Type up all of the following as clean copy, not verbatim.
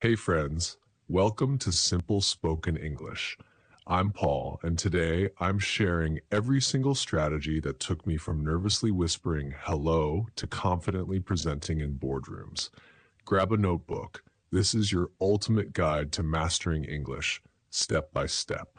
Hey friends, welcome to Simple Spoken English. I'm Paul, and today I'm sharing every single strategy that took me from nervously whispering hello to confidently presenting in boardrooms. Grab a notebook. This is your ultimate guide to mastering English, step by step.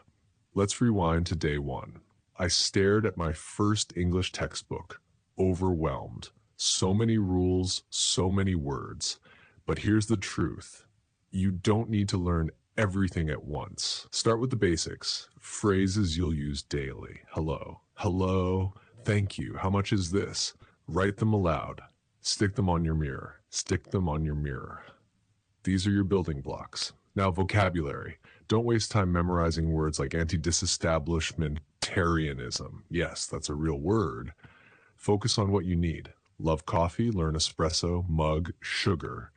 Let's rewind to day one. I stared at my first English textbook, overwhelmed. So many rules, so many words. But here's the truth. You don't need to learn everything at once. Start with the basics. Phrases you'll use daily. Hello. Hello. Thank you. How much is this? Write them aloud. Stick them on your mirror. Stick them on your mirror. These are your building blocks. Now, vocabulary. Don't waste time memorizing words like anti-disestablishmentarianism. Yes, that's a real word. Focus on what you need. Love coffee? Learn espresso, mug, sugar.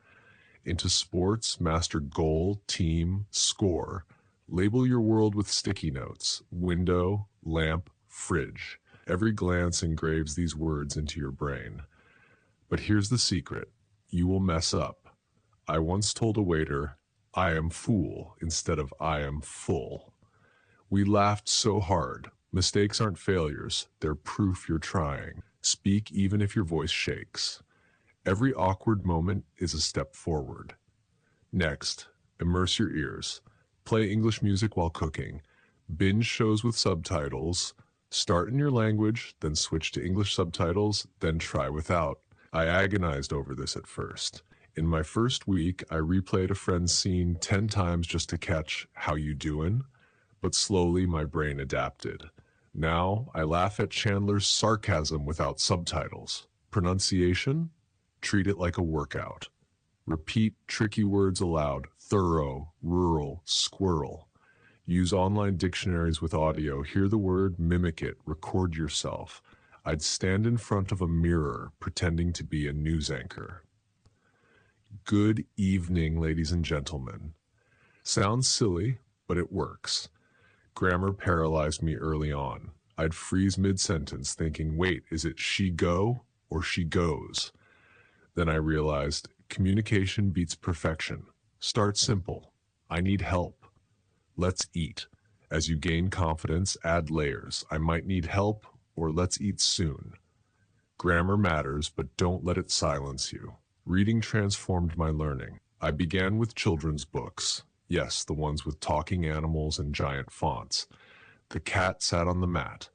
Into sports, master goal, team, score. Label your world with sticky notes. Window, lamp, fridge. Every glance engraves these words into your brain. But here's the secret. You will mess up. I once told a waiter, I am fool, instead of I am full. We laughed so hard. Mistakes aren't failures. They're proof you're trying. Speak even if your voice shakes. Every awkward moment is a step forward. Next, immerse your ears. Play English music while cooking. Binge shows with subtitles. Start in your language, then switch to English subtitles, then try without. I agonized over this at first. In my first week, I replayed a friend's scene 10 times just to catch how you doin', but slowly my brain adapted. Now, I laugh at Chandler's sarcasm without subtitles. Pronunciation? Treat it like a workout. Repeat tricky words aloud. Thorough, rural, squirrel. Use online dictionaries with audio. Hear the word, mimic it, record yourself. I'd stand in front of a mirror pretending to be a news anchor. Good evening, ladies and gentlemen. Sounds silly, but it works. Grammar paralyzed me early on. I'd freeze mid-sentence thinking, wait, is it she go or she goes? Then I realized communication beats perfection. Start simple. I need help. Let's eat. As you gain confidence, add layers. I might need help, or let's eat soon. Grammar matters, but don't let it silence you. Reading transformed my learning. I began with children's books. Yes, the ones with talking animals and giant fonts. The cat sat on the mat.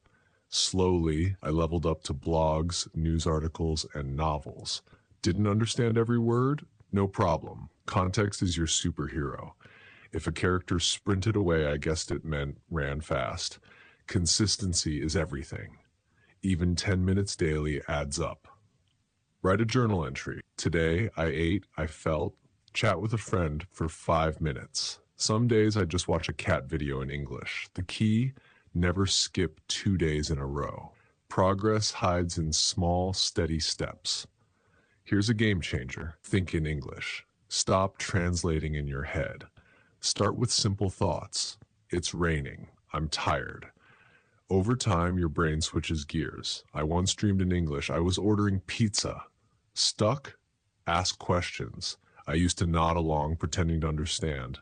Slowly, I leveled up to blogs, news articles, and novels. Didn't understand every word? No problem. Context is your superhero. If a character sprinted away, I guessed it meant ran fast. Consistency is everything. Even 10 minutes daily adds up. Write a journal entry. Today, I ate, I felt, chat with a friend for 5 minutes. Some days I just watch a cat video in English. The key, never skip 2 days in a row. Progress hides in small, steady steps. Here's a game changer. Think in English. Stop translating in your head. Start with simple thoughts. It's raining. I'm tired. Over time, your brain switches gears. I once dreamed in English. I was ordering pizza. Stuck? Ask questions. I used to nod along, pretending to understand.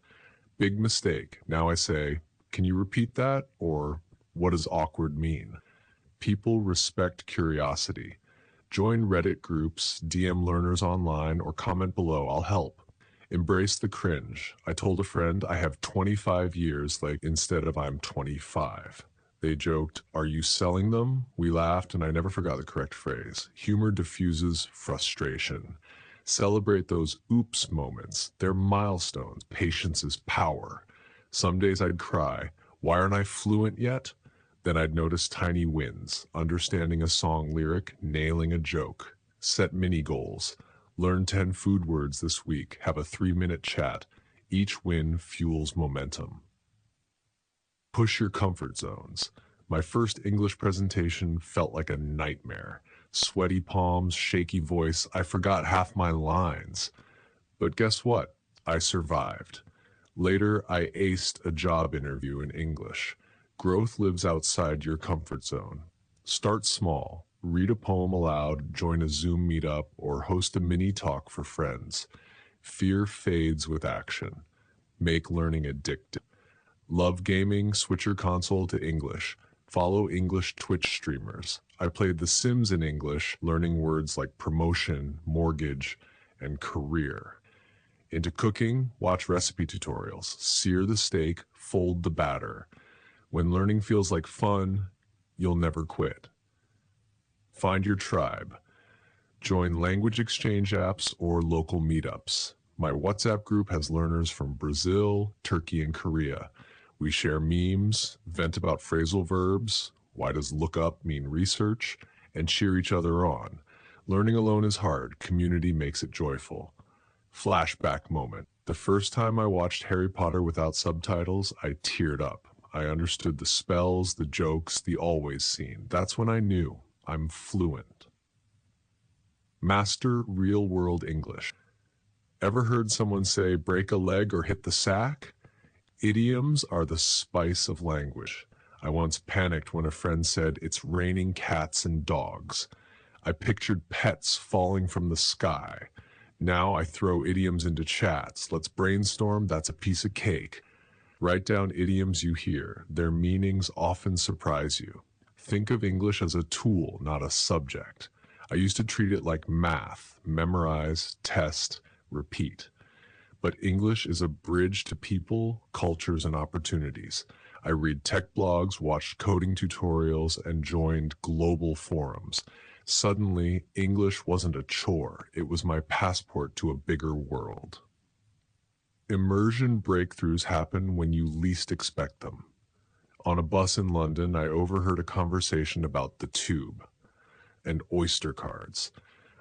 Big mistake. Now I say, can you repeat that? Or what does awkward mean? People respect curiosity. Join Reddit groups, DM learners online, or comment below. I'll help. Embrace the cringe. I told a friend I have 25 years, like instead of I'm 25. They joked, are you selling them? We laughed, and I never forgot the correct phrase. Humor diffuses frustration. Celebrate those oops moments. They're milestones. Patience is power. Some days I'd cry, why aren't I fluent yet? Then I'd notice tiny wins, understanding a song lyric, nailing a joke. Set mini goals. Learn 10 food words this week. Have a 3-minute chat. Each win fuels momentum. Push your comfort zones. My first English presentation felt like a nightmare. Sweaty palms, shaky voice. I forgot half my lines. But guess what? I survived. Later, I aced a job interview in English. Growth lives outside your comfort zone. Start small. Read a poem aloud, join a Zoom meetup, or host a mini talk for friends. Fear fades with action. Make learning addictive. Love gaming? Switch your console to English. Follow English Twitch streamers. I played The Sims in English, learning words like promotion, mortgage, and career. Into cooking? Watch recipe tutorials. Sear the steak, fold the batter. When learning feels like fun, you'll never quit. Find your tribe. Join language exchange apps or local meetups. My WhatsApp group has learners from Brazil, Turkey, and Korea. We share memes, vent about phrasal verbs, why does look up mean research, and cheer each other on. Learning alone is hard. Community makes it joyful. Flashback moment. The first time I watched Harry Potter without subtitles, I teared up. I understood the spells, the jokes, the always scene. That's when I knew I'm fluent. Master real-world English. Ever heard someone say break a leg or hit the sack? Idioms are the spice of language. I once panicked when a friend said, "It's raining cats and dogs." I pictured pets falling from the sky. Now I throw idioms into chats. Let's brainstorm, that's a piece of cake. Write down idioms you hear. Their meanings often surprise you. Think of English as a tool, not a subject. I used to treat it like math, memorize, test, repeat. But English is a bridge to people, cultures, and opportunities. I read tech blogs, watched coding tutorials, and joined global forums. Suddenly, English wasn't a chore. It was my passport to a bigger world. Immersion breakthroughs happen when you least expect them. On a bus in London, I overheard a conversation about the tube and Oyster cards.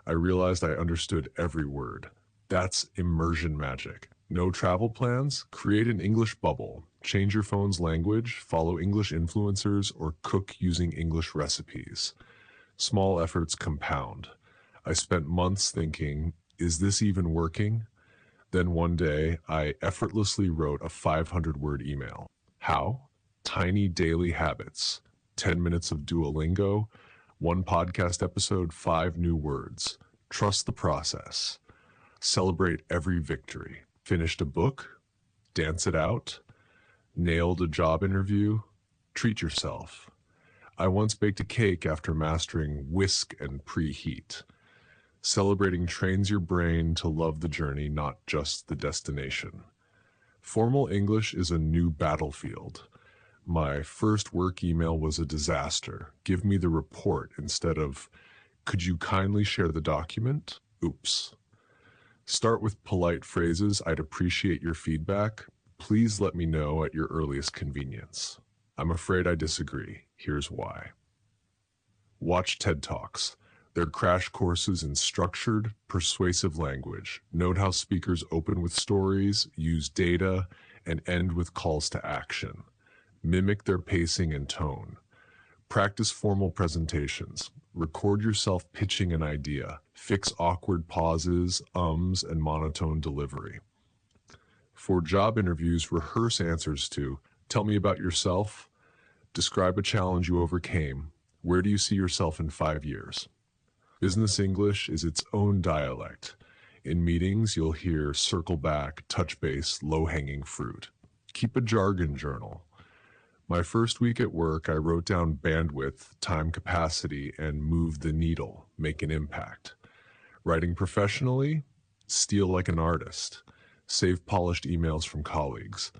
I realized I understood every word. That's immersion magic. No travel plans? Create an English bubble. Change your phone's language, follow English influencers, or cook using English recipes. Small efforts compound. I spent months thinking, is this even working? Then one day, I effortlessly wrote a 500-word email. How? Tiny daily habits. 10 minutes of Duolingo, 1 podcast episode, 5 new words. Trust the process. Celebrate every victory. Finished a book? Dance it out? Nailed a job interview? Treat yourself. I once baked a cake after mastering whisk and preheat. Celebrating trains your brain to love the journey, not just the destination. Formal English is a new battlefield. My first work email was a disaster. Give me the report instead of, could you kindly share the document? Oops. Start with polite phrases. I'd appreciate your feedback. Please let me know at your earliest convenience. I'm afraid I disagree. Here's why. Watch TED Talks. They're crash courses in structured, persuasive language. Note how speakers open with stories, use data, and end with calls to action. Mimic their pacing and tone. Practice formal presentations. Record yourself pitching an idea. Fix awkward pauses, ums, and monotone delivery. For job interviews, rehearse answers to, tell me about yourself. Describe a challenge you overcame. Where do you see yourself in 5 years? Business English is its own dialect. In meetings, you'll hear circle back, touch base, low-hanging fruit. Keep a jargon journal. My first week at work, I wrote down bandwidth, time capacity, and move the needle, make an impact. Writing professionally, steal like an artist. Save polished emails from colleagues.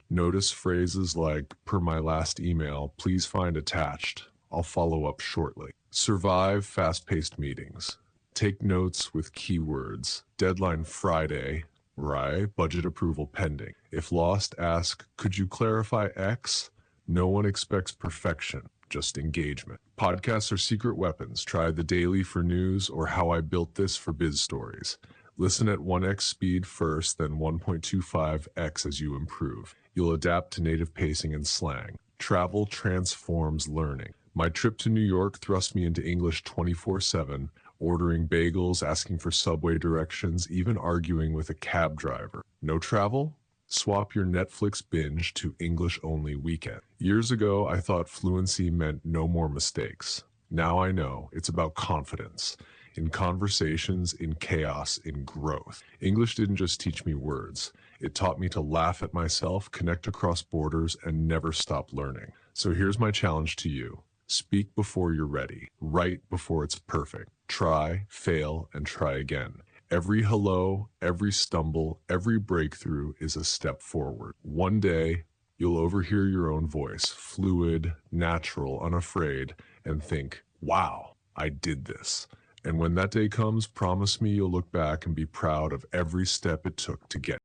Notice phrases like, per my last email, please find attached. I'll follow up shortly. Survive fast-paced meetings. Take notes with keywords. Deadline Friday, right? Budget approval pending. If lost, ask, could you clarify X? No one expects perfection, just engagement. Podcasts are secret weapons. Try The Daily for news or How I Built This for biz stories. Listen at 1x speed first, then 1.25x as you improve. You'll adapt to native pacing and slang. Travel transforms learning. My trip to New York thrust me into English 24/7, ordering bagels, asking for subway directions, even arguing with a cab driver. No travel? Swap your Netflix binge to English-only weekend. Years ago, I thought fluency meant no more mistakes. Now I know it's about confidence. in conversations, in chaos, in growth. English didn't just teach me words. It taught me to laugh at myself, connect across borders, and never stop learning. So here's my challenge to you. Speak before you're ready. Write before it's perfect. Try, fail, and try again. Every hello, every stumble, every breakthrough is a step forward. One day, you'll overhear your own voice, fluid, natural, unafraid, and think, wow, I did this. And when that day comes, promise me you'll look back and be proud of every step it took to get